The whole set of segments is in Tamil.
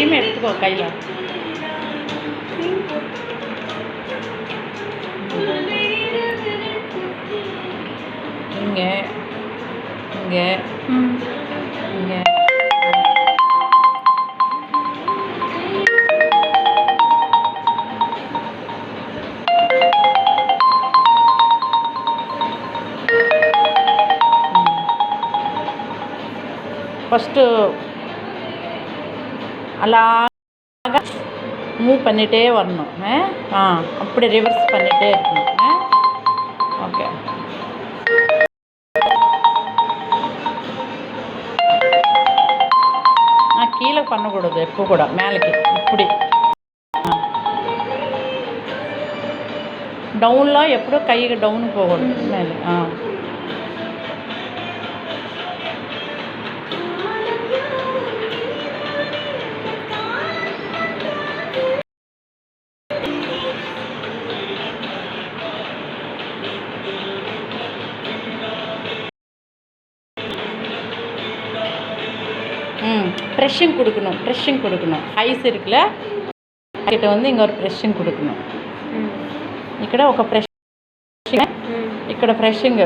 க்ரீம் எடுத்துக்கோ கையில். இங்கே இங்கே இங்கே ஃபஸ்ட்டு அழகாக மூவ் பண்ணிகிட்டே வரணும். அப்படி ரிவர்ஸ் பண்ணிகிட்டே இருக்கணும். ஓகே. கீழே பண்ணக்கூடாது எப்போ கூட, மேலேக்கு இப்படி. டவுன்லாம் எப்படோ கைக்கு டவுனு போகக்கூடாது, மேலே. ப்ரெஷ்ஷிங் கொடுக்கணும். ఐస్ இருக்குல்ல, கிட்ட வந்து ఇంకొక ப்రెషింగ్ கொடுக்கணும். ఇక్కడ ఒక ப்రెషింగ్, ఇక్కడ ப்రెషింగ్,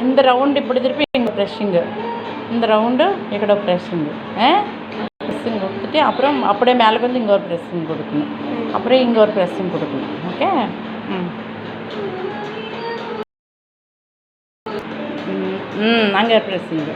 இந்த రౌండ్ ఇప్పుడు తిరిపి ఇంకో ப்రెషింగ్, இந்த ரவுண்டு ఇక్కడ ப்రెషింగ్ கொடுத்துட்டு அப்புறம் அப்படியே மேலே வந்து ఇంకొక ப்రెషింగ్ கொடுக்கணும். அப்புறம் ఇంకొక ப்రెషింగ్ கொடுக்கணும். ஓகே. அங்கே ப்రెషింగ్.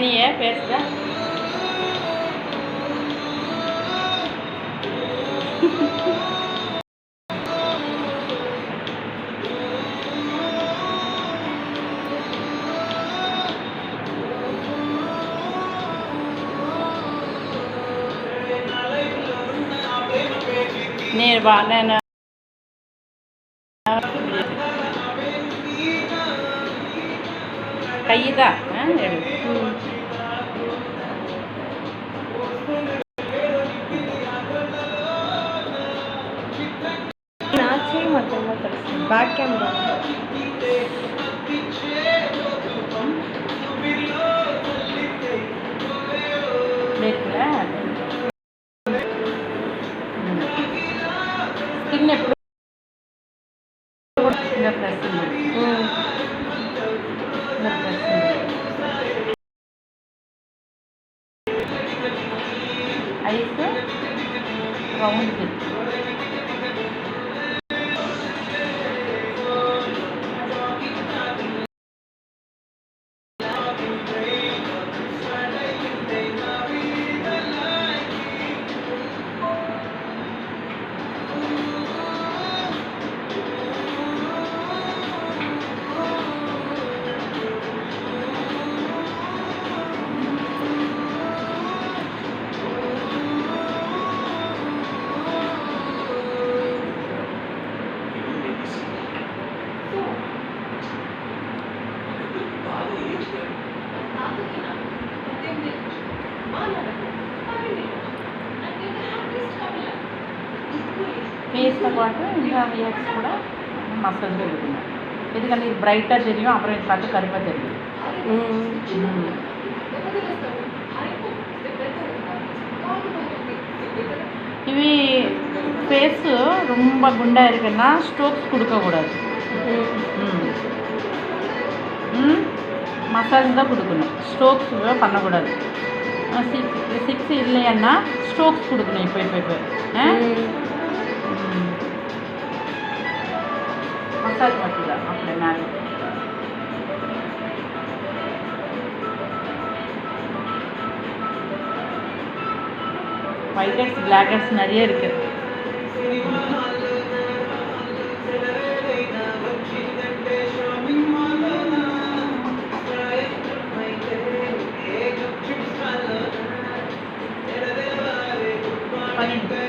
நீ ஏன் பேசுற? நீர் வா, நான் கைதான் எடு. Back camera skin eyes round ఫేస్తో పాటు ఇంకా వియర్స్ కూడా మసాజ్ పెరుగుతున్నాయి. ఎందుకంటే ఇది బ్రైట్గా తెలియం, అప్పుడు ఇది పట్టు కరిగా தெரியும். இவி ஃபேஸு ரொம்ப குண்டாக இருக்குன்னா ஸ்ட்ரோக்ஸ் கொடுக்கக்கூடாது. மசாஜ் தான் கொடுக்கணும், ஸ்ட்ரோக்ஸ் பண்ணக்கூடாது. சிக்ஸ் இல்லைன்னா ஸ்ட்ரோக்ஸ் கொடுக்கணும் இப்போ மசாஜ் மட்டும் தான் அப்படி மேலே ஒயிட் ஹெட்ஸ் பிளாக் ஹெட்ஸ் நிறைய இருக்குது. Funny.